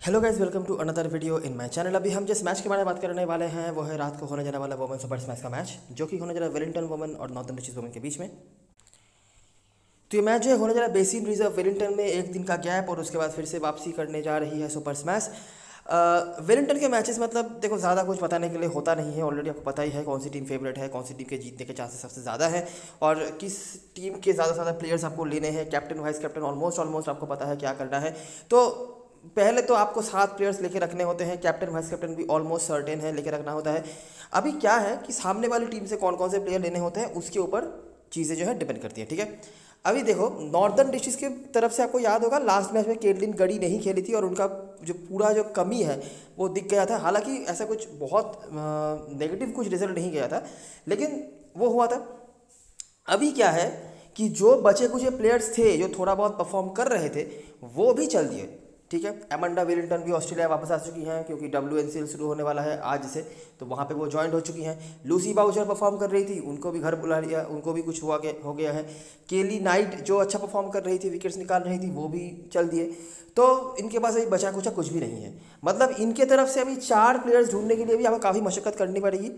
Hello guys, welcome to another video in my channel. अभी हम जिस मैच के बारे में बात करने वाले हैं वो है रात को होने जाने वाला वुमेन सुपर मैच का मैच, जो कि होने जा रहा है वेलिंगटन वुमेन और नॉर्थर्न डिस्ट्रिक्ट वुमेन के बीच में। तो ये मैच जो है होने जा रहा है बेसिन रिजर्व वेलिंगटन में, एक दिन का गैप और उसके बाद फिर से वापसी करने जा रही है सुपर स्मैश। वेलिंगटन के मैचेस मतलब देखो ज़्यादा कुछ बताने के लिए होता नहीं है, ऑलरेडी आपको पता ही है कौन सी टीम फेवरेट है, कौन सी टीम के जीतने के चांसेस सबसे ज़्यादा है और किस टीम के ज़्यादा से ज़्यादा प्लेयर्स आपको लेने हैं। कैप्टन वाइस कैप्टन ऑलमोस्ट आपको पता है क्या करना है। तो पहले तो आपको 7 प्लेयर्स लेके रखने होते हैं, कैप्टन वाइस कैप्टन भी ऑलमोस्ट सर्टेन है लेके रखना होता है। अभी क्या है कि सामने वाली टीम से कौन कौन से प्लेयर लेने होते हैं उसके ऊपर चीज़ें जो है डिपेंड करती है, ठीक है। अभी देखो नॉर्दर्न डिस्ट्रिक्ट की तरफ से आपको याद होगा लास्ट मैच में केटलिन गड़ी नहीं खेली थी और उनका जो पूरा जो कमी है वो दिख गया था। हालांकि ऐसा कुछ बहुत नेगेटिव कुछ रिजल्ट नहीं गया था, लेकिन वो हुआ था। अभी क्या है कि जो बचे कुछ प्लेयर्स थे जो थोड़ा बहुत परफॉर्म कर रहे थे वो भी चल दिए, ठीक है। एमंडा विलिंगटन भी ऑस्ट्रेलिया वापस आ चुकी हैं क्योंकि WNCL शुरू होने वाला है आज से, तो वहाँ पे वो ज्वाइन हो चुकी हैं। लूसी बाउचर परफॉर्म कर रही थी, उनको भी घर बुला लिया, उनको भी कुछ हो गया है। केली नाइट जो अच्छा परफॉर्म कर रही थी, विकेट्स निकाल रही थी, वो भी चल दिए। तो इनके पास अभी बचा कुचा कुछ भी नहीं है। मतलब इनके तरफ से अभी 4 प्लेयर्स ढूंढने के लिए भी हमें काफ़ी मशक्कत करनी पड़ेगी।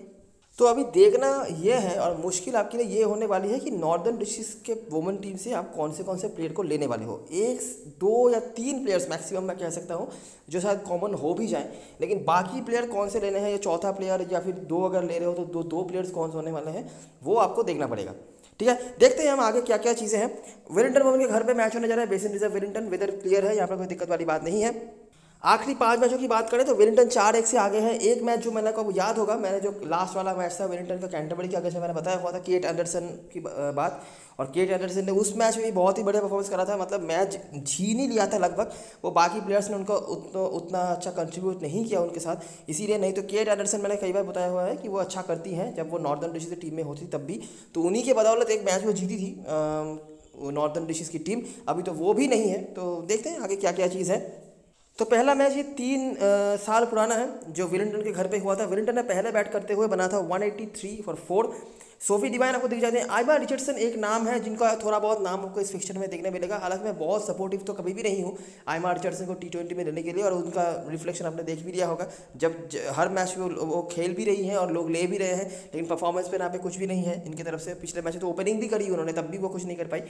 तो अभी देखना ये है और मुश्किल आपके लिए ये होने वाली है कि नॉर्दर्न डिस्ट्रिक्ट के वुमेन टीम से आप कौन से प्लेयर को लेने वाले हो। 1 2 या 3 प्लेयर्स मैक्सिमम मैं कह सकता हूँ जो शायद कॉमन हो भी जाए, लेकिन बाकी प्लेयर कौन से लेने हैं, या चौथा प्लेयर या फिर 2 अगर ले रहे हो तो दो प्लेयर्स कौन से होने वाले हैं वो आपको देखना पड़ेगा, ठीक है। देखते हैं हम आगे क्या क्या चीज़ें हैं। वेलिंगटन वुमेन के घर पे मैच होने जा रहा है, Basin Reserve Wellington, weather clear है, यहाँ पर कोई दिक्कत वाली बात नहीं है। आखिरी 5 मैचों की बात करें तो वेलिंगटन 4-1 से आगे है। एक मैच जो मैंने को याद होगा, मैंने जो लास्ट वाला मैच था वेलिंगटन का कैंटरबरी के आगे से मैंने बताया हुआ था केट एंडरसन की बात, और केट एंडरसन ने उस मैच में भी बहुत ही बढ़िया परफॉर्मेंस करा था। मतलब मैच छीन ही लिया था लगभग, वो बाकी प्लेयर्स ने उनको उतना अच्छा कंट्रीब्यूट नहीं किया उनके साथ, इसीलिए। नहीं तो केट एंडरसन मैंने कई बार बताया हुआ है कि वो अच्छा करती हैं जब वो नॉर्दर्न डिस्ट्रिक्ट टीम में होती तब भी, तो उन्हीं के बदौलत एक मैच वो जीती थी नॉर्दर्न डिस्ट्रिक्ट की टीम। अभी तो वो भी नहीं है, तो देखते हैं आगे क्या क्या चीज़ है। तो पहला मैच ये 3 साल पुराना है जो विलिंगटन के घर पे हुआ था। विलिंगटन ने पहले बैट करते हुए बना था 183 फॉर 4। सोफी डिवाइन आपको दिख जाते हैं। आइमा रिचर्डसन एक नाम है जिनका थोड़ा बहुत नाम आपको इस फिक्चर में देखने मिलेगा। हालांकि मैं बहुत सपोर्टिव तो कभी भी नहीं हूँ आइमा रिचर्डसन को T20 में लेने के लिए, और उनका रिफ्लेक्शन आपने देख भी लिया होगा जब हर मैच में वो खेल भी रही हैं और लोग ले भी रहे हैं, लेकिन परफॉर्मेंस पे यहाँ पे कुछ भी नहीं है इनकी तरफ से। पिछले मैच में तो ओपनिंग भी करी उन्होंने, तब भी वो कुछ नहीं कर पाई।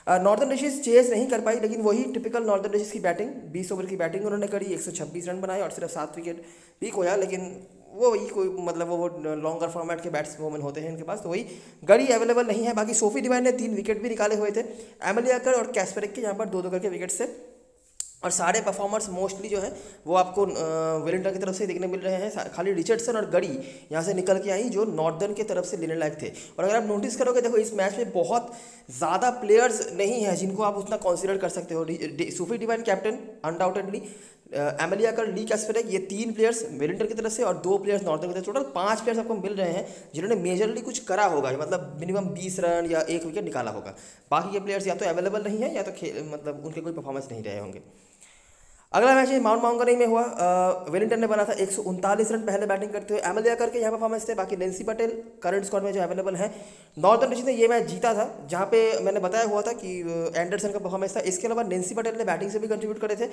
नॉर्दर्न डिस्ट्रिक्ट चेस नहीं कर पाई, लेकिन वही टिपिकल नॉर्दर्न डिस्ट्रिक्ट की बैटिंग, 20 ओवर की बैटिंग उन्होंने करी, 126 रन बनाए और सिर्फ 7 विकेट भी खोया। लेकिन वो वही कोई मतलब वो लॉन्गर फॉर्मेट के बैट्समैन होते हैं इनके पास, तो वही गड़ी अवेलेबल नहीं है। बाकी सोफी डिवाइन ने 3 विकेट भी निकाले हुए थे। एमिली अकर और कैस्परिक के यहाँ पर 2-2 करके विकेट से, और सारे परफॉर्मर्स मोस्टली जो है वो आपको वेलिंगटन की तरफ से देखने मिल रहे हैं। खाली रिचर्डसन और गड़ी यहाँ से निकल के आई जो नॉर्दर्न की तरफ से लेने लायक थे। और अगर आप नोटिस करोगे देखो इस मैच में बहुत ज़्यादा प्लेयर्स नहीं हैं जिनको आप उतना कंसीडर कर सकते हो। Sophie Devine captain undoubtedly, Emilia कर, ली कैस्परिक, ये 3 प्लेयर्स वेलिंगटन की तरफ से और 2 प्लेयर्स नॉर्दर्न की तरफ से, टोटल 5 प्लेयर्स आपको मिल रहे हैं जिन्होंने मेजरली कुछ करा होगा, मतलब मिनिमम 20 रन या 1 विकेट निकाला होगा। बाकी के प्लेयर्स या तो अवेलेबल नहीं है या तो मतलब उनके कोई परफॉर्मेंस नहीं रहे होंगे। अगला मैच माउंट मॉन्गरी में हुआ। वेलिंगटन ने बना था 139 रन पहले बैटिंग करते हुए। एमिलिया करके यहाँ परफॉर्मेंस थे। बाकी नेंसी पटेल करंट स्क्वाड में जो अवेलेबल है। नॉर्दर्न डिस्ट्रिक्ट ने ये मैच जीता था जहाँ पे मैंने बताया हुआ था कि एंडरसन का परफॉर्मेंस था। इसके अलावा नेंसी पटेल ने बैटिंग से भी कंट्रीब्यूट करे थे।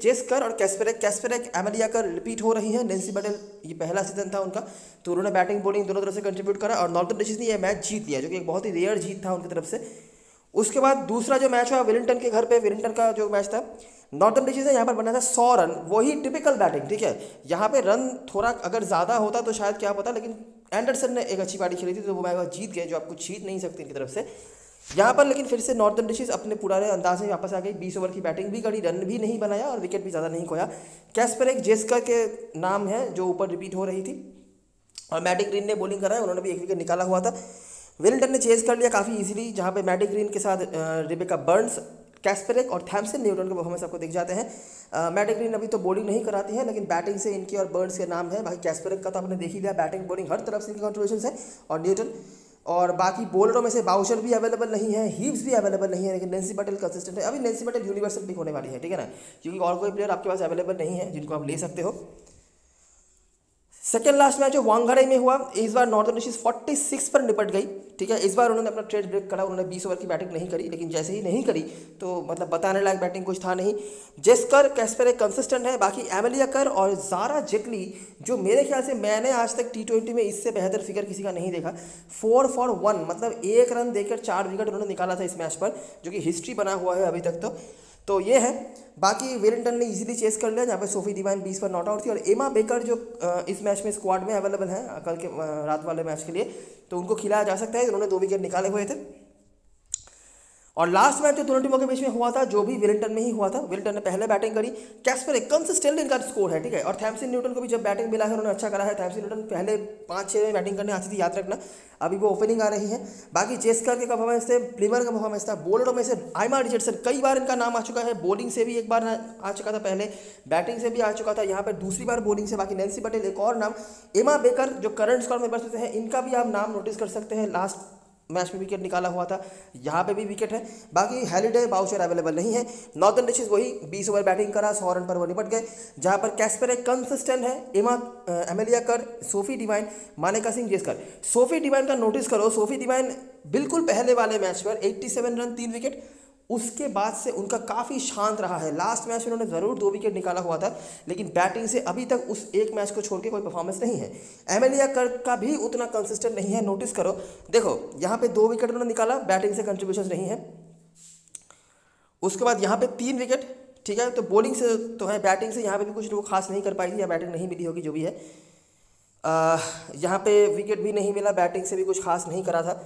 जेस्कर और कैस्परिक एमिलिया कर रिपीट हो रही है। नेंसी पटेल ये पहला सीजन था उनका, तो उन्होंने बैटिंग बॉलिंग दोनों तरफ से कंट्रीब्यूट करा और नॉर्दर्न डिस्ट्रिक्ट ने यह मैच जीत लिया, जो कि एक बहुत ही रेयर जीत था उनकी तरफ से। उसके बाद दूसरा जो मैच हुआ वेलिंगटन के घर पे, वेलिंगटन का जो मैच था नॉर्दर्न डिस्ट्रिक्ट से यहाँ पर बना था 100 रन, वही टिपिकल बैटिंग, ठीक है। यहाँ पे रन थोड़ा अगर ज़्यादा होता तो शायद क्या पता, लेकिन एंडरसन ने एक अच्छी पारी खेली थी तो वो मैच जीत गए, जो आपको जीत नहीं सकते इनकी तरफ से यहाँ पर। लेकिन फिर से नॉर्दर्न डिस्ट्रिक्ट अपने पुराने अंदाज में वापस आ गई, 20 ओवर की बैटिंग भी करी, रन भी नहीं बनाया और विकेट भी ज़्यादा नहीं खोया। कैस्परिक जेस्का के नाम है जो ऊपर रिपीट हो रही थी, और मैटी ग्रीन ने बॉलिंग कराया, उन्होंने भी 1 विकेट निकाला हुआ था। वेलिंगटन ने चेज कर लिया काफ़ी इजीली, जहाँ पे मैटी ग्रीन के साथ रिबेका बर्न्स, कैस्परिक और थैम्सन न्यूटन के परफॉर्मेंस आपको दिख जाते हैं। मैटी ग्रीन अभी तो बॉलिंग नहीं कराती है, लेकिन बैटिंग से इनकी और बर्न्स के नाम है। बाकी कैस्परिक का तो आपने देख ही लिया, बैटिंग बॉलिंग हर तरफ से इनकी कंट्रीब्यूशन है, और न्यूटन। और बाकी बॉलरों में से बाउचर भी अवेलेबल नहीं है, हीव्स भी अवेलेबल नहीं है, लेकिन नेंसी पटेल कंसिस्टेंट है। अभी नेंसी पटेल यूनिवर्सल पिक होने वाली है, ठीक है ना, क्योंकि और कोई प्लेयर आपके पास अवेलेबल नहीं है जिनको आप ले सकते हो। सेकेंड लास्ट मैच जो वांगड़े में हुआ, इस बार नॉर्दर्न डिस्ट्रिक्ट 46 पर निपट गई। ठीक है, इस बार उन्होंने अपना ट्रेड ब्रेक करा, उन्होंने 20 ओवर की बैटिंग नहीं करी, लेकिन जैसे ही नहीं करी तो मतलब बताने लायक बैटिंग कुछ था नहीं। जेस्कर कैस्पर एक कंसिस्टेंट है, बाकी एमेलिया कर और ज़ारा जेटली जो मेरे ख्याल से मैंने आज तक T20 में इससे बेहतर फिगर किसी का नहीं देखा। 4 for 1 मतलब 1 रन देकर 4 विकेट उन्होंने निकाला था इस मैच पर, जो कि हिस्ट्री बना हुआ है अभी तक तो ये है। बाकी वेलिंगटन ने इजीली चेस कर लिया, जहाँ पे सोफी डिवाइन 20 पर नॉट आउट थी, और एमा बेकर जो इस मैच में स्क्वाड में अवेलेबल है कल के रात वाले मैच के लिए, तो उनको खिलाया जा सकता है। उन्होंने 2 विकेट निकाले हुए थे। और लास्ट मैच जो दोनों टीमों के बीच में हुआ था, जो भी वेलिंगटन में ही हुआ था, वेलिंगटन ने पहले बैटिंग करी, कैस्पर एक कंसिस्टेंट इनका स्कोर है। ठीक है, और थैमसन न्यूटन को भी जब बैटिंग मिला है उन्होंने अच्छा करा है। थैमसन न्यूटन पहले 5-6 में बैटिंग करने आती थी, याद रखना, अभी वो ओपनिंग आ रही है। बाकी जेस्कर के परफॉर्मेंस थे, प्लीमर का परफॉर्मेंस था, बॉलरों में से आइमा रिचर्डसन कई बार इनका नाम आ चुका है, बॉलिंग से भी एक बार आ चुका था पहले, बैटिंग से भी आ चुका था, यहाँ पर दूसरी बार बॉलिंग से। बाकी नैन्सी पटेल एक और नाम, एमा बेकर जो करंट स्क्वाड में बरसते हैं, इनका भी आप नाम नोटिस कर सकते हैं। लास्ट मैच में विकेट निकाला हुआ था, यहाँ पे भी विकेट है। बाकी हैलिडे बाउचर अवेलेबल नहीं है। नॉर्दर्न डिस्ट्रिक्ट वही 20 ओवर बैटिंग करा, 100 रन पर वो निपट गए, जहाँ पर कैस्पर एक कंसिस्टेंट है, एमेलिया कर, सोफी डिवाइन, मानेका सिंह, जेस्कर। सोफी डिवाइन का नोटिस करो, सोफी डिवाइन बिल्कुल पहले वाले मैच पर 87 रन 3 विकेट, उसके बाद से उनका काफ़ी शांत रहा है। लास्ट मैच में उन्होंने ज़रूर 2 विकेट निकाला हुआ था, लेकिन बैटिंग से अभी तक उस एक मैच को छोड़ के कोई परफॉर्मेंस नहीं है। एमेलिया कर का भी उतना कंसिस्टेंट नहीं है, नोटिस करो, देखो यहाँ पे 2 विकेट उन्होंने निकाला, बैटिंग से कंट्रीब्यूशन नहीं है। उसके बाद यहाँ पे 3 विकेट, ठीक है, तो बॉलिंग से तो है, बैटिंग से यहाँ पे भी कुछ वो खास नहीं कर पाई थी, या बैटिंग नहीं मिली होगी, जो भी है। यहाँ पे विकेट भी नहीं मिला, बैटिंग से भी कुछ खास नहीं करा था।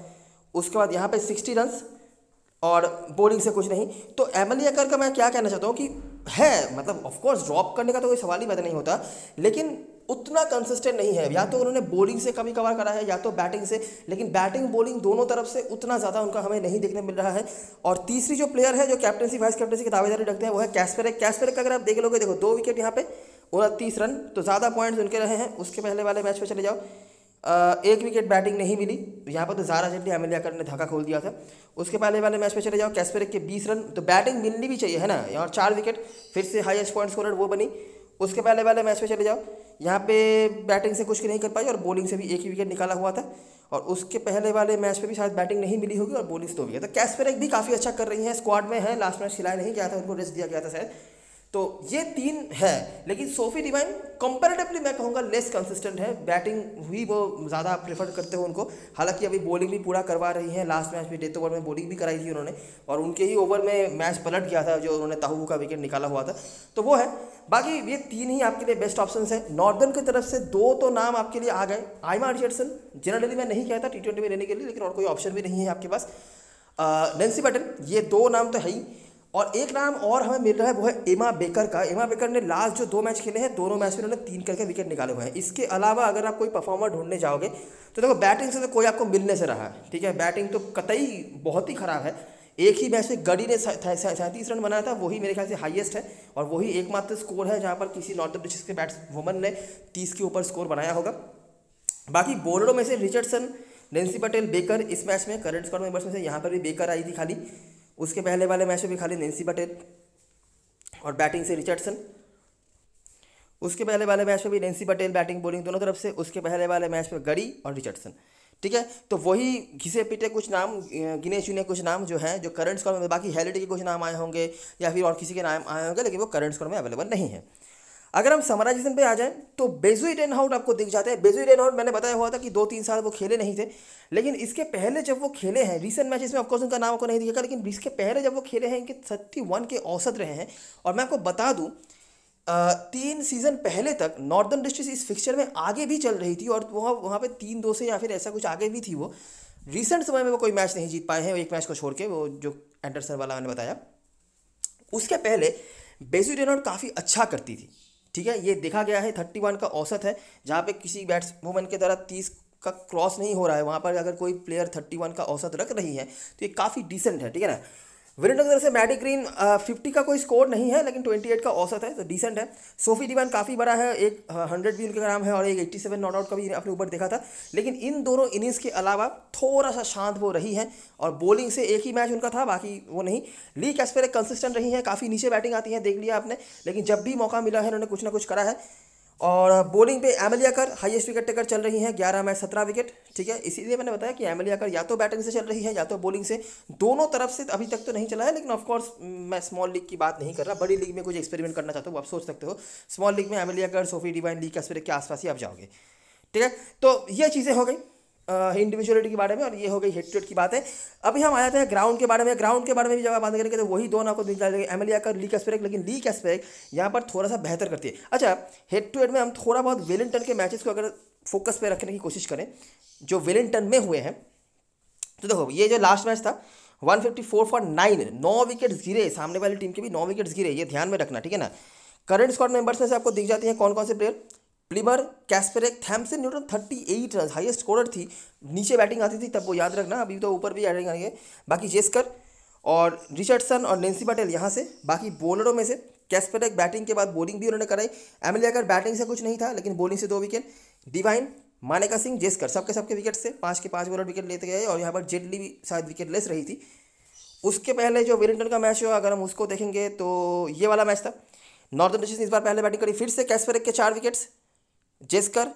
उसके बाद यहाँ पे 60 रन और बॉलिंग से कुछ नहीं। तो एमेलिया कर का मैं क्या कहना चाहता हूँ कि है, मतलब ऑफकोर्स ड्रॉप करने का तो कोई सवाल ही पैदा नहीं होता, लेकिन उतना कंसिस्टेंट नहीं है। या तो उन्होंने बॉलिंग से कभी कभार करा है, या तो बैटिंग से, लेकिन बैटिंग बॉलिंग दोनों तरफ से उतना ज़्यादा उनका हमें नहीं देखने मिल रहा है। और तीसरी जो प्लेयर है जो कैप्टनसी वाइस कैप्टनसी की दावेदारी रखते हैं, वो है कैस्पर। कैस्पर का अगर आप देख लोगे, देखो 2 विकेट यहाँ पे, 29 रन, तो ज़्यादा पॉइंट्स उनके रहे हैं। उसके पहले वाले मैच में चले जाओ, 1 विकेट बैटिंग नहीं मिली, यहाँ पर तो ज़ारा जेटली, एमेलिया कर ने धक्का खोल दिया था। उसके पहले वाले मैच में चले जाओ, कैस्पर के 20 रन, तो बैटिंग मिलनी भी चाहिए, है ना, और 4 विकेट, फिर से हाईएस्ट पॉइंट स्कोरर वो बनी। उसके पहले वाले मैच में चले जाओ, यहाँ पे बैटिंग से कुछ नहीं कर पाई, और बॉलिंग से भी 1 ही विकेट निकाला हुआ था। और उसके पहले वाले मैच में भी शायद बैटिंग नहीं मिली होगी, और बॉलिंग से 2 विकेट। तो कैस्पर भी काफ़ी अच्छा कर रही है, स्क्वाड में है, लास्ट मैच खिलाया नहीं गया था, उनको रेस्ट दिया गया था शायद। तो ये 3 है, लेकिन सोफी डिवाइन कंपैरेटिवली मैं कहूँगा लेस कंसिस्टेंट है। बैटिंग हुई वो ज़्यादा प्रेफर करते हो उनको, हालांकि अभी बॉलिंग भी पूरा करवा रही है। लास्ट मैच में डेथ ओवर में बॉलिंग भी कराई थी उन्होंने, और उनके ही ओवर में मैच पलट गया था, जो उन्होंने ताहू का विकेट निकाला हुआ था, तो वो है। बाकी ये 3 ही आपके लिए बेस्ट ऑप्शन है। नॉर्दर्न की तरफ से 2 तो नाम आपके लिए आ गए, आइमा रिचर्डसन जनरली मैं नहीं कहता T20 में लेने के लिए, लेकिन और कोई ऑप्शन भी नहीं है आपके पास। नैन्सी पटेल, ये 2 नाम तो है ही। और एक नाम और हमें मिल रहा है, वो है एमा बेकर का। एमा बेकर ने लास्ट जो 2 मैच खेले हैं, दोनों मैच में उन्होंने 3 करके विकेट निकाले हुए हैं। इसके अलावा अगर आप कोई परफॉर्मर ढूंढने जाओगे, तो देखो बैटिंग से तो कोई आपको मिलने से रहा है, ठीक है, बैटिंग तो कतई बहुत ही खराब है। एक ही मैच में गड़ी ने 37 रन बनाया था, वही मेरे ख्याल से हाईएस्ट है, और वही एकमात्र स्कोर है जहाँ पर किसी नॉर्दर्न डिस्ट्रिक्ट के बैट्सवुमन ने 30 के ऊपर स्कोर बनाया होगा। बाकी बॉलरों में से रिचर्डसन, नैन्सी पटेल, बेकर इस मैच में करंट स्क्वाड मेंबर्स में से यहाँ पर भी बेकर आई थी खाली। उसके पहले वाले मैच में भी खाली नैन्सी पटेल, और बैटिंग से रिचर्डसन। उसके पहले वाले मैच में भी नैन्सी पटेल, बैटिंग बॉलिंग दोनों तरफ से। उसके पहले वाले मैच में गड़ी और रिचर्डसन, ठीक है। तो वही घिसे पिटे कुछ नाम, गिने चुने कुछ नाम जो हैं, जो करंट स्क्वाड में, बाकी हैलिडे के कुछ नाम आए होंगे या फिर और किसी के नाम आए होंगे, लेकिन वो करंट स्क्वाड में अवेलेबल नहीं है। अगर हम समराइजेशन पे आ जाएं, तो बेजुई डेनहाउट आपको दिख जाते हैं। बेजुई डेनहाउट मैंने बताया हुआ था कि 2-3 साल वो खेले नहीं थे, लेकिन इसके पहले जब वो खेले हैं रिसेंट मैचेस में, ऑफकोर्स उनका नाम आपको नहीं दिखेगा, लेकिन इसके पहले जब वो खेले हैं, इनके 31 के औसत रहे हैं। और मैं आपको बता दूं, 3 सीज़न पहले तक नॉर्दर्न डिस्ट्रिक्ट इस फिक्सचर में आगे भी चल रही थी, और वहाँ पे 3-2 से या फिर ऐसा कुछ आगे भी थी वो। रिसेंट समय में वो कोई मैच नहीं जीत पाए हैं, एक मैच को छोड़ के, वो जो एंडरसन वाला मैंने बताया। उसके पहले बेजुई डेनहाउट काफ़ी अच्छा करती थी, ठीक है, ये देखा गया है। 31 का औसत है, जहाँ पे किसी बैट्सवुमन के द्वारा 30 का क्रॉस नहीं हो रहा है, वहाँ पर अगर कोई प्लेयर 31 का औसत रख रही है, तो ये काफ़ी डिसेंट है, ठीक है ना। वेलिंगटन की तरफ से मैडी ग्रीन 50 का कोई स्कोर नहीं है, लेकिन 28 का औसत है, तो डिसेंट है। सोफी डिवाइन काफ़ी बड़ा है, एक 100 भी उनके नाम है, और एक 87 नॉट आउट का भी अपने ऊपर देखा था। लेकिन इन दोनों इनिंग्स के अलावा थोड़ा सा शांत वो रही है, और बॉलिंग से एक ही मैच उनका था, बाकी वो नहीं। ली कैस्पर कंसिस्टेंट रही है, काफ़ी नीचे बैटिंग आती है, देख लिया आपने, लेकिन जब भी मौका मिला है उन्होंने कुछ ना कुछ करा है। और बॉलिंग पे एमिलिया कर हाईएस्ट विकेट टेकर चल रही हैं, 11 मैच 17 विकेट। ठीक है, इसीलिए मैंने बताया कि एमिलिया कर या तो बैटिंग से चल रही है या तो बॉलिंग से, दोनों तरफ से अभी तक तो नहीं चला है। लेकिन ऑफकोर्स मैं स्मॉल लीग की बात नहीं कर रहा, बड़ी लीग में कुछ एक्सपेरिमेंट करना चाहते हो आप सोच सकते हो। स्मॉल लीग में एमिलिया कर, सोफी डिवाइन, ली कैस्पेरिक के आसपास ही आप जाओगे। ठीक है, तो ये चीज़ें हो गई इंडिविजुअलिटी के बारे में, और ये हो गई हेड टू हेड की बात है। अभी हम आ जाते हैं ग्राउंड के बारे में। ग्राउंड के बारे में भी जब आप बात करेंगे तो वही दोनों आपको दिख जाएंगे, एमिलिया कर, ली कैस्पेरिक। लेकिन ली कैस्पेरिक यहाँ पर थोड़ा सा बेहतर करती है। अच्छा, हेड टू हेड में हम थोड़ा बहुत वेलिंगटन के मैचेस को अगर फोकस पे रखने की कोशिश करें जो वेलिंगटन में हुए हैं, तो देखो ये जो लास्ट मैच था 154 फॉर 9, 9 विकेट्स गिरे, सामने वाली टीम के भी 9 विकेट्स गिरे, ये ध्यान में रखना। ठीक है ना। करंट स्क्वाड मेंबर्स में से आपको दिख जाती हैं कौन कौन से player. Plimmer, Kasperek, Thamsyn, Newton 38 run, highest scorer थी। नीचे बैटिंग आती थी तब, वो याद रखना, अभी तो ऊपर भी बैटिंग आएंगे। बाकी जेस्कर और रिचर्डसन और नेंसी पटेल यहाँ से। बाकी बॉलरों में से कैस्पेरिक बैटिंग के बाद बॉलिंग भी उन्होंने कराई। एमिलिया कर बैटिंग से कुछ नहीं था लेकिन बॉलिंग से 2 विकेट। डिवाइन, मानेका सिंह, जेस्कर सबके विकेट से 5 के 5 बॉलर विकेट लेते गए, और यहाँ पर जेटली भी शायद विकेट लेस रही थी। उसके पहले जो वेलिंगटन का मैच हुआ अगर हम उसको देखेंगे तो ये वाला मैच था। नॉर्दर्न डिस्ट्रिक्ट ने इस बार पहले बैटिंग करी, फिर से कैस्पेरिक के 4 विकेट्स, जेस्कर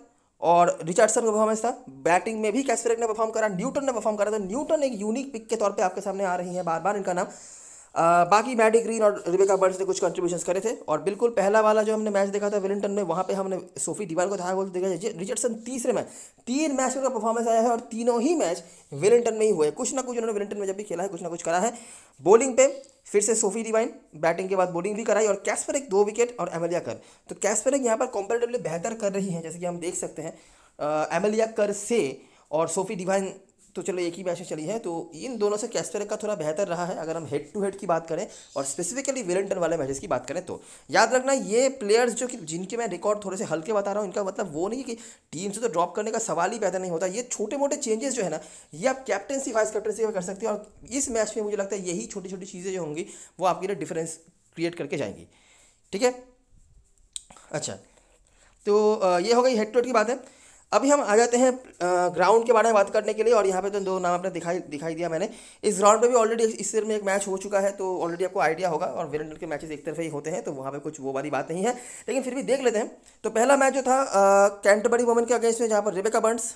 और रिचर्डसन का परफॉर्मेंस था। बैटिंग में भी कैस्पेरिक ने परफॉर्म करा, न्यूटन ने परफॉर्म करा। तो न्यूटन एक यूनिक पिक के तौर पे आपके सामने आ रही हैं बार बार इनका नाम। बाकी मैडी ग्रीन और रिबेका बर्न्स ने कुछ कंट्रीब्यूशंस करे थे। और बिल्कुल पहला वाला जो हमने मैच देखा था वेलिंगटन में, वहाँ पे हमने सोफी डिवाइन को था गोल देखा। रिचर्डसन तीसरे मैच, 3 मैच में उनका परफॉर्मेंस आया है और तीनों ही मैच वेलिंगटन में ही हुए। कुछ ना कुछ उन्होंने वेलिंगटन में जब भी खेला है कुछ ना कुछ करा है। बॉलिंग पे फिर से सोफी डिवाइन बैटिंग के बाद बॉलिंग भी कराई, और कैस्पेरिक 2 विकेट और एमिलिया कर। तो कैस्पेरिक यहाँ पर कंपैरेटिवली बेहतर कर रही हैं, जैसे कि हम देख सकते हैं एमिलिया कर से। और सोफी डिवाइन तो चलो एक ही मैच में चली है, तो इन दोनों से कैस्पेरिक का थोड़ा बेहतर रहा है अगर हम हेड टू हेड की बात करें और स्पेसिफिकली वेलिंगटन वाले मैचेस की बात करें तो। याद रखना ये प्लेयर्स जो कि जिनके मैं रिकॉर्ड थोड़े से हल्के बता रहा हूँ, इनका मतलब वो नहीं कि टीम से तो ड्रॉप करने का सवाल ही पैदा नहीं होता। ये छोटे मोटे चेंजेस जो है ना, ये आप कैप्टनसी वाइस कैप्टनसी में कर सकते हैं, और इस मैच में मुझे लगता है यही छोटी छोटी चीज़ें जो होंगी वो आपके लिए डिफरेंस क्रिएट करके जाएंगी। ठीक है, अच्छा, तो ये हो गई हेड टू हेड की बात है। अभी हम आ जाते हैं ग्राउंड के बारे में बात करने के लिए, और यहाँ पे तो 2 नाम आपने दिखाई दिया मैंने। इस ग्राउंड पे भी ऑलरेडी इस ईयर में एक मैच हो चुका है, तो ऑलरेडी आपको आइडिया होगा। और वेलिंगटन के मैचेस एक तरफे ही होते हैं, तो वहाँ पे कुछ वो वाली बात नहीं है, लेकिन फिर भी देख लेते हैं। तो पहला मैच जो था कैंटरबरी वुमेन के अगेंस्ट में, जहाँ पर रिबेका बर्न्स,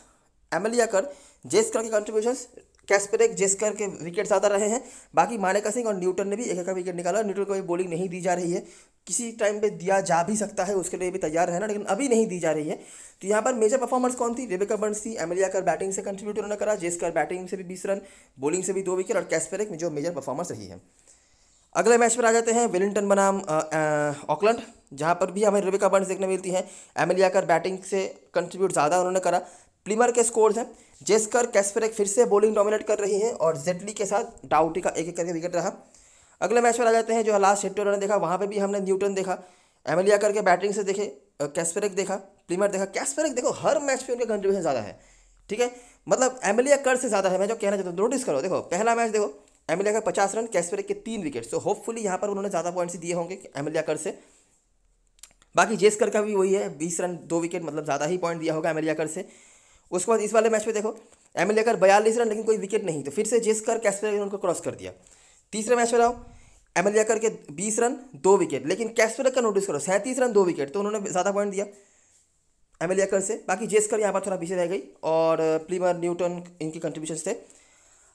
एमिलिया कर, जेस्कर के कंट्रीब्यूशंस, कैस्पेरिक, जेस्कर के विकेट ज़्यादा रहे हैं। बाकी मानेका सिंह और न्यूटन ने भी एक विकेट निकाला। न्यूटन को भी बॉलिंग नहीं दी जा रही है, किसी टाइम पे दिया जा भी सकता है, उसके लिए भी तैयार रहना, लेकिन अभी नहीं दी जा रही है। तो यहाँ पर मेजर परफॉर्मर्स कौन थी? रिबेका बर्न्स थी। एमिलिया कर बैटिंग से कंट्रीब्यूट उन्होंने करा, जेस्कर बैटिंग से भी 20 रन, बॉलिंग से भी 2 विकेट, और कैस्पेरिक में जो मेजर परफॉर्मर्स रही है। अगले मैच पर आ जाते हैं वेलिंगटन बनाम ऑकलैंड, जहाँ पर भी हमें रिबेका बर्न्स देखने मिलती हैं। एमिलिया कर बैटिंग से कंट्रीब्यूट ज़्यादा उन्होंने करा। प्लीमर के स्कोर्स हैं, जेस्कर, कैस्पेरिक फिर से बॉलिंग डोमिनेट कर रही हैं, और जेटली के साथ डाउटी का एक करके विकेट रहा। अगले मैच पर आ जाते हैं जो लास्ट हेड टू हेड देखा, वहाँ पे भी हमने न्यूटन देखा, एमिलिया कर के बैटिंग से देखे, कैस्पेरिक देखा, प्लीमर देखा। कैस्पेरिक देखो हर मैच पे उनके कंट्रीब्यूशन ज़्यादा है। ठीक है, मतलब एमिलिया कर से ज़्यादा है, मैं जो कहना चाहता हूँ नोटिस करो। देखो पहला मैच देखो, एमिलिया कर 50 रन, कैस्पेरिक के 3 विकेट। तो होपफुली यहाँ पर उन्होंने ज़्यादा पॉइंट्स दिए होंगे एमिलिया कर से। बाकी जेस्कर का भी वही है, 20 रन 2 विकेट, मतलब ज़्यादा ही पॉइंट दिया होगा एमिलिया कर से। उसके बाद इस वाले मैच पे देखो, एमिलिया कर 42 रन लेकिन कोई विकेट नहीं, तो फिर से जेस्कर, कैस्पेरिक ने उनको क्रॉस कर दिया। तीसरे मैच में आओ, एमिलिया कर के 20 रन 2 विकेट, लेकिन कैस्पेरिक का नोटिस करो 37 रन 2 विकेट, तो उन्होंने ज़्यादा पॉइंट दिया एमिलिया कर से। बाकी जेस्कर यहाँ पर थोड़ा पीछे रह गई, और प्लीमर, न्यूटन इनके कंट्रीब्यूशन थे।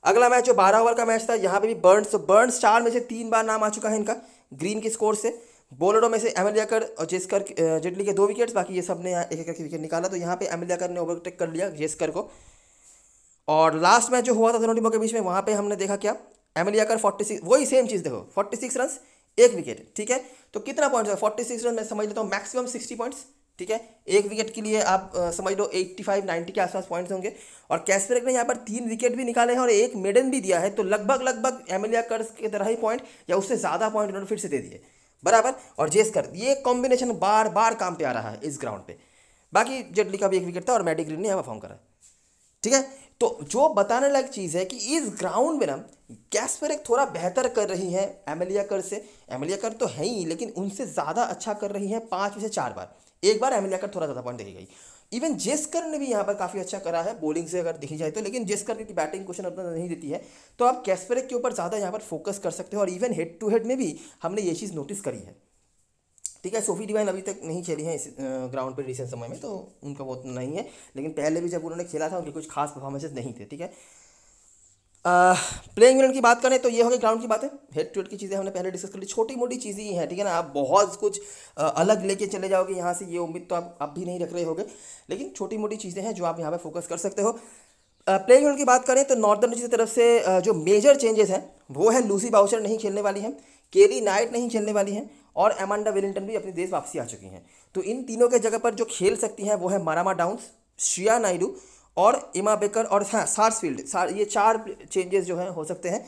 अगला मैच जो 12 ओवर का मैच था, यहाँ पे भी बर्न्स 4 में से 3 बार नाम आ चुका है इनका ग्रीन के स्कोर से। बॉलरों में से एमिलिया कर और जेस्कर, जेटली के 2 विकेट्स, बाकी ये सब ने एक एक विकेट निकाला। तो यहाँ पे एमिलिया कर ने ओवरटेक कर लिया जेस्कर को। और लास्ट मैच जो हुआ था दोनों टीमों के बीच में, वहाँ पे हमने देखा क्या, एमिलिया कर 46, वही सेम चीज़ देखो, 46 रन 1 विकेट। ठीक है, तो कितना पॉइंट्स है? 46 रन मैं समझ लेता हूँ मैक्सिमम 60 पॉइंट्स। ठीक है, 1 विकेट के लिए आप समझ लो 85-90 के आसपास पॉइंट्स होंगे। और कैस्पेरिक ने यहाँ पर 3 विकेट भी निकाले हैं और 1 मेडन भी दिया है, तो लगभग एमिलिया कर की तरह ही पॉइंट या उससे ज़्यादा पॉइंट उन्होंने फिर से दे दिए बराबर। और जेस्कर, ये कॉम्बिनेशन बार बार काम पे आ रहा है इस ग्राउंड पे। बाकी जेटली का भी 1 विकेट था, और मैडी ग्रीन ने यहाँ परफॉर्म करा। ठीक है, तो जो बताने लायक चीज़ है कि इस ग्राउंड में ना कैस्पेरिक थोड़ा बेहतर कर रही है एमिलिया कर से। एमिलिया कर तो है ही, लेकिन उनसे ज़्यादा अच्छा कर रही है 5 में से 4 बार। एक बार एमिलिया कर थोड़ा ज़्यादा पॉइंट देखी गई। इवन जेस्कर ने भी यहाँ पर काफ़ी अच्छा करा है बॉलिंग से अगर देखी जाए तो, लेकिन जेस्कर की बैटिंग क्वेश्चन अपना नहीं देती है, तो आप कैस्पेरिक के ऊपर ज़्यादा यहाँ पर फोकस कर सकते हो। और इवन हेड टू हेड में भी हमने ये चीज़ नोटिस करी है। ठीक है। सोफी डिवाइन अभी तक नहीं खेली है इस ग्राउंड पे रिसेंट समय में, तो उनका वो नहीं है, लेकिन पहले भी जब उन्होंने खेला था उनके कुछ खास परफॉर्मेंसेस नहीं थे, ठीक है। प्लेइंग इलेवन की बात करें तो ये हो गई ग्राउंड की बातें। हेड टू हेड की चीज़ें हमने पहले डिस्कस कर ली, छोटी मोटी चीज़ें ही हैं, ठीक है ना। आप बहुत कुछ अलग लेके चले जाओगे यहाँ से, ये उम्मीद तो आप भी नहीं रख रहे होगे, लेकिन छोटी मोटी चीज़ें हैं जो आप यहाँ पे फोकस कर सकते हो। प्लेइंग इलेवन की बात करें तो नॉर्दर्न की तरफ से जो मेजर चेंजेस हैं वो है लूसी बाउचर नहीं खेलने वाली हैं, केली नाइट नहीं खेलने वाली हैं, और एमांडा वेलिंगटन भी अपने देश वापसी आ चुकी हैं। तो इन तीनों के जगह पर जो खेल सकती हैं वो है मारामा डाउन्स, श्रिया नायडू और इमा बेकर और हाँ सार्सफील्ड। ये 4 चेंजेस जो हैं हो सकते हैं,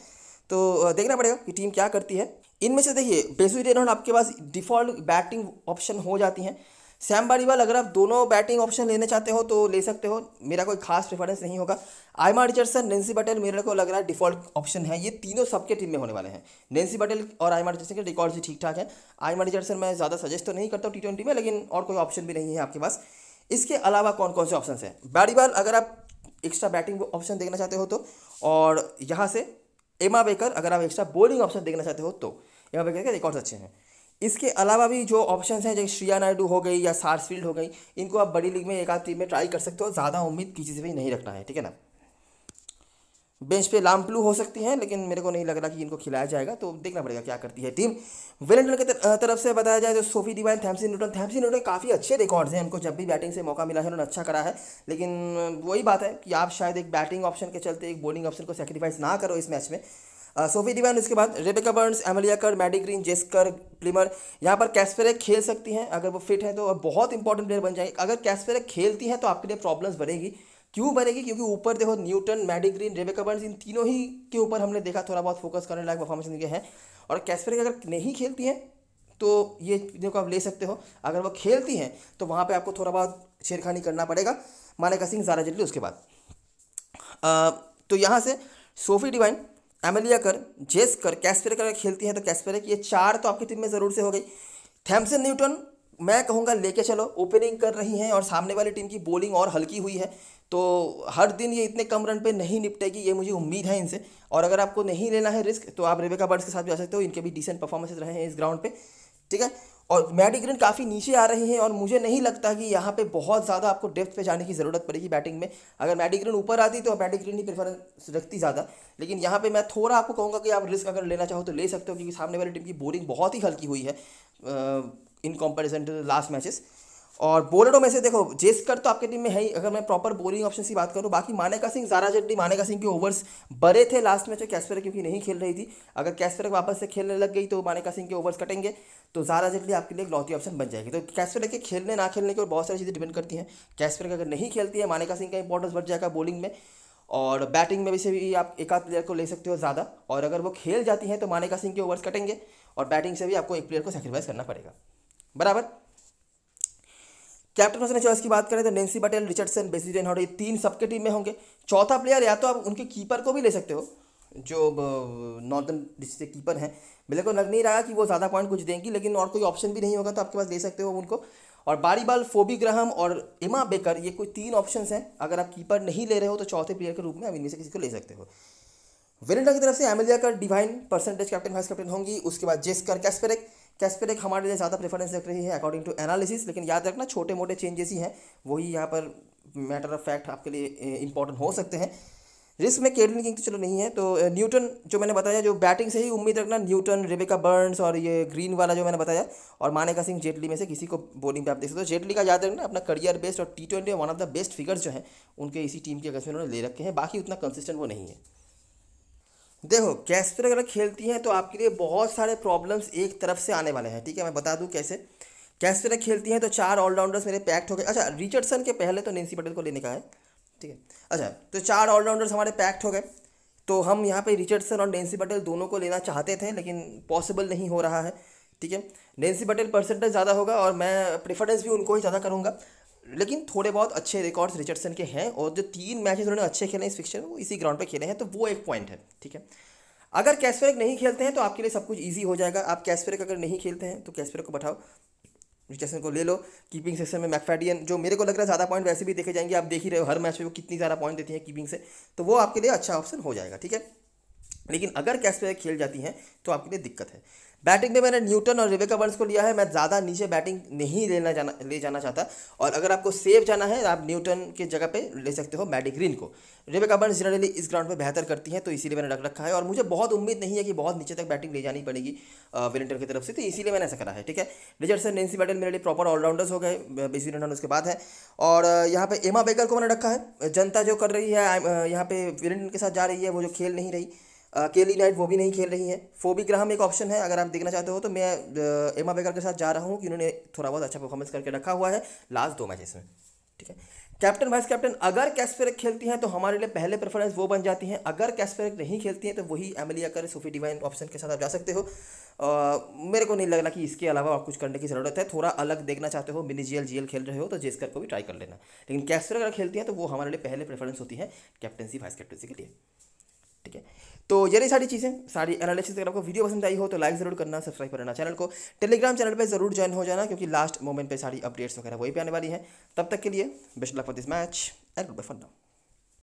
तो देखना पड़ेगा कि टीम क्या करती है। इनमें से देखिए बेसुरी रेनॉल्ड आपके पास डिफ़ॉल्ट बैटिंग ऑप्शन हो जाती हैं। सैम बारीवाल अगर आप दोनों बैटिंग ऑप्शन लेना चाहते हो तो ले सकते हो, मेरा कोई खास प्रेफरेंस नहीं होगा। आयमा रिचर्डसन, नैन्सी पटेल मेरे को लग रहा है डिफ़ॉल्ट ऑप्शन है। ये तीनों सबके टीम में होने वाले हैं। नैन्सी पटेल और आयमा रिचर्डसन के रिकॉर्ड भी ठीक ठाक है। आयमा रिचर्डसन मैं ज़्यादा सजेस्ट तो नहीं करता हूँ T20 में, लेकिन और कोई ऑप्शन भी नहीं है आपके पास। इसके अलावा कौन कौन से ऑप्शन हैं? बारीवाल अगर आप एक्स्ट्रा बैटिंग ऑप्शन देखना चाहते हो तो, और यहाँ से एमा बेकर अगर आप एक्स्ट्रा बॉलिंग ऑप्शन देखना चाहते हो तो एमा बेकर के रिकॉर्ड्स अच्छे हैं। इसके अलावा भी जो ऑप्शंस हैं जैसे श्रिया नायडू हो गई या सार्सफील्ड हो गई, इनको आप बड़ी लीग में एक आध टीम में ट्राई कर सकते हो, ज़्यादा उम्मीद किसी से भी नहीं रखना है, ठीक है ना। बेंच पे लामप्लू हो सकती हैं, लेकिन मेरे को नहीं लग रहा कि इनको खिलाया जाएगा, तो देखना पड़ेगा क्या करती है टीम। वेलिंगटन की तरफ से बताया जाए तो सोफी डिवाइन, थैम्पसन न्यूटन काफ़ी अच्छे रिकॉर्ड्स हैं, उनको जब भी बैटिंग से मौका मिला है उन्होंने अच्छा करा है। लेकिन वही बात है कि आप शायद एक बैटिंग ऑप्शन के चलते एक बॉलिंग ऑप्शन को सेक्रीफाइस ना करो इस मैच में। सोफी डिवाइन, इसके बाद रेबेका बर्न्स, एमिलिया कर, मैडी ग्रीन, जेस्कर प्लिमर, यहाँ पर कैस्पेरेक खेल सकती हैं अगर वो फिट है तो, और बहुत इंपॉर्टेंट प्लेयर बन जाएगी। अगर कैस्पेरेक खेलती हैं तो आपके लिए प्रॉब्लम्स बनेगी। क्यों बनेगी? क्योंकि ऊपर देखो Newton, Maddy Green, Rebecca Burns, इन तीनों ही के ऊपर हमने देखा थोड़ा बहुत फोकस करने लायक परफॉर्मेंस इनके हैं। और कैस्पेरेक अगर नहीं खेलती हैं तो ये देखो आप ले सकते हो। अगर वो खेलती हैं तो वहाँ पे आपको थोड़ा बहुत छेड़खानी करना पड़ेगा। मानेका सिंह, ज़ारा जेटली उसके बाद। तो यहाँ से सोफी डिवाइन, एमिलिया कर, जेस्कर, कैस्पेरेक अगर खेलती हैं तो कैस्पेरेक, ये 4 तो आपकी टीम में ज़रूर से हो गई। थैम्पसन न्यूटन मैं कहूँगा लेके चलो, ओपनिंग कर रही हैं और सामने वाली टीम की बॉलिंग और हल्की हुई है, तो हर दिन ये इतने कम रन पे नहीं निपटेगी, ये मुझे उम्मीद है इनसे। और अगर आपको नहीं लेना है रिस्क तो आप रेबेका बर्न्स के साथ भी आ सकते हो, इनके भी डिसेंट परफॉर्मेंसेस रहे हैं इस ग्राउंड पे, ठीक है। और मैडी ग्रीन काफ़ी नीचे आ रही हैं और मुझे नहीं लगता कि यहाँ पे बहुत ज़्यादा आपको डेप्थ पे जाने की ज़रूरत पड़ेगी बैटिंग में। अगर मैडी ग्रीन ऊपर आती तो मैडी ग्रीन ही प्रेफरेंस रखती ज़्यादा, लेकिन यहाँ पे मैं थोड़ा आपको कहूँगा कि आप रिस्क अगर लेना चाहो तो ले सकते हो, क्योंकि सामने वाली टीम की बॉलिंग बहुत ही हल्की हुई है in comparison to last matches. और बॉलरों में से देखो जेस्कर तो आपके टीम में है ही, अगर मैं प्रॉपर बॉलिंग ऑप्शन की बात करूँ। बाकी मानेका सिंह, ज़ारा जेटली, मानेका सिंह के ओवर्स बड़े थे लास्ट मैच में, कैस्पेरेक क्योंकि नहीं खेल रही थी। अगर कैस्पेरेक वापस से खेलने लग गई तो मानेका सिंह के ओवर्स कटेंगे, तो ज़ारा जेटली आपके लिए एक लौती ऑप्शन बन जाएगी। तो कैस्पेरेक के खेलने ना खेलने के ऊपर बहुत सारी चीज़ें डिपेंड करती हैं। कैस्पेरेक अगर नहीं खेलती है, मानेका सिंह का इंपॉर्टेंस बढ़ जाएगा बॉलिंग में, और बैटिंग में भी आप एक आध प्लेयर को ले सकते हो ज़्यादा। और अगर वो खेल जाती हैं तो मानेका सिंह के ओवर्स कटेंगे और बैटिंग से भी आपको एक प्लेयर को सेक्रीफाइस करना पड़ेगा, बराबर। कैप्टन पर्सन चॉइस की बात करें तो नैन्सी पटेल, रिचर्डसन, बेसी रेनॉल्ड, ये 3 सबके टीम में होंगे। चौथा प्लेयर या तो आप उनके कीपर को भी ले सकते हो, जो नॉर्दर्न डिस्ट्रिक्ट के कीपर हैं। मेरे को लग नहीं रहा कि वो ज़्यादा पॉइंट कुछ देंगी, लेकिन और कोई ऑप्शन भी नहीं होगा तो आपके पास ले सकते हो उनको। और बारीबाल, फोबी ग्राहम और इमा बेकर, ये कोई 3 ऑप्शंस हैं। अगर आप कीपर नहीं ले रहे हो तो चौथे प्लेयर के रूप में आप इनमें से किसी को ले सकते हो। वेलिंगटन की तरफ से एमिलिया कर, divine percentage captain vice captain होंगी। उसके बाद जेस्कर, कैस्पेरेक हमारे लिए ज़्यादा प्रेफरेंस रख रही है अकॉर्डिंग टू एनालिसिस, लेकिन याद रखना छोटे मोटे चेंजेस ही हैं, वही यहाँ पर मैटर ऑफ फैक्ट आपके लिए इंपॉर्टेंट हो सकते हैं। रिस्क में केडलिन किंग तो चलो नहीं है, तो न्यूटन जो मैंने बताया, जो बैटिंग से ही उम्मीद रखना, न्यूटन, रेबेका बर्न्स और ये ग्रीन वाला जो मैंने बताया, और मानेका सिंह, जेटली में से किसी को बॉलिंग पे आप देख सकते हो। जेटली का याद रखना अपना करियर बेस्ट और T20 one of the best figures जो हैं उनके इसी टीम के अगेंस्ट में उन्होंने ले रखे हैं, बाकी उतना कंसिस्टेंट वो नहीं है। देखो कैस्पेरेक अगर खेलती हैं तो आपके लिए बहुत सारे प्रॉब्लम्स एक तरफ से आने वाले हैं, ठीक है। मैं बता दूं कैसे। कैस्पेरेक खेलती हैं तो 4 ऑलराउंडर्स मेरे पैक्ट हो गए। अच्छा, रिचर्डसन के पहले तो नैन्सी पटेल को लेने का है, ठीक है। अच्छा, तो 4 ऑलराउंडर्स हमारे पैक्ट हो गए, तो हम यहाँ पे रिचर्डसन और नैन्सी पटेल दोनों को लेना चाहते थे, लेकिन पॉसिबल नहीं हो रहा है, ठीक है। नैन्सी पटेल परसेंटेज ज़्यादा होगा और मैं प्रेफरेंस भी उनको ही ज़्यादा करूँगा, लेकिन थोड़े बहुत अच्छे रिकॉर्ड्स रिचर्डसन के हैं, और जो 3 मैचेस उन्होंने अच्छे खेले इस फिक्चर में वो इसी ग्राउंड पे खेले हैं, तो वो एक पॉइंट है, ठीक है। अगर कैस्पेरेक नहीं खेलते हैं तो आपके लिए सब कुछ इजी हो जाएगा। आप कैस्पेरेक अगर नहीं खेलते हैं तो कैस्पेरेक को बैठाओ, रिचर्डसन को ले लो। कीपिंग सेक्शन में मैकफैडियन, जो मेरे को लग रहा है ज़्यादा पॉइंट वैसे भी देखे जाएंगे, आप देख ही रहे हो हर मैच में वो कितनी ज़्यादा पॉइंट देती हैं कीपिंग से, तो वो आपके लिए अच्छा ऑप्शन हो जाएगा, ठीक है। लेकिन अगर कैस्पेरेक खेल जाती हैं तो आपके लिए दिक्कत है। बैटिंग में मैंने न्यूटन और रिबेका बर्न्स को लिया है। मैं ज़्यादा नीचे बैटिंग नहीं ले जाना चाहता, और अगर आपको सेव जाना है आप न्यूटन की जगह पे ले सकते हो मैडी ग्रीन को। रिबेका बर्न्स जनरली इस ग्राउंड पे बेहतर करती हैं, तो इसीलिए मैंने रख रखा है, और मुझे बहुत उम्मीद नहीं है कि बहुत नीचे तक बैटिंग ले जानी पड़ेगी वेलिंगटन की तरफ से, तो इसीलिए मैंने ऐसा करा है। ठीक है, रिचर्डसन, नैन्सी बैटल मेरे लिए प्रॉपर ऑलराउंडर्स हो गए, 20 रन उसके बाद है। और यहाँ पे एमा बेकर को मैंने रखा है। जनता जो कर रही है यहाँ पे वेलिंगटन के साथ जा रही है, वो जो खेल नहीं रही, केली नाइट वो भी नहीं खेल रही है। फोबी ग्राहम एक ऑप्शन है अगर आप देखना चाहते हो, तो मैं एमा बेकर के साथ जा रहा हूँ कि उन्होंने थोड़ा बहुत अच्छा परफॉर्मेंस करके रखा हुआ है लास्ट 2 मैचेस में। ठीक है, कैप्टन वाइस कैप्टन अगर कैस्पेरिक खेलती हैं तो हमारे लिए पहले प्रेफरेंस वो बन जाती हैं। अगर कैस्पेरिक नहीं खेलती हैं तो वही एमिलिया कर, सोफी डिवाइन ऑप्शन के साथ आप जा सकते हो। मेरे को नहीं लग रहा कि इसके अलावा और कुछ करने की ज़रूरत है। थोड़ा अलग देखना चाहते हो, मिनी जीएल खेल रहे हो तो जेस्कर को भी ट्राई कर लेना, लेकिन कैस्पेरिक अगर खेलती हैं तो वो हमारे लिए पहले प्रेफरेंस होती है कैप्टनसी वाइस कैप्टनसी के लिए। ठीक है, तो ये रही सारी चीज़ें, सारी एनालिसिस। अगर आपको वीडियो पसंद आई हो तो लाइक ज़रूर करना, सब्सक्राइब करना चैनल को, टेलीग्राम चैनल पे ज़रूर ज्वाइन हो जाना, क्योंकि लास्ट मोमेंट पे सारी अपडेट्स वगैरह वही पे आने वाली हैं। तब तक के लिए best luck for this match and goodbye for now.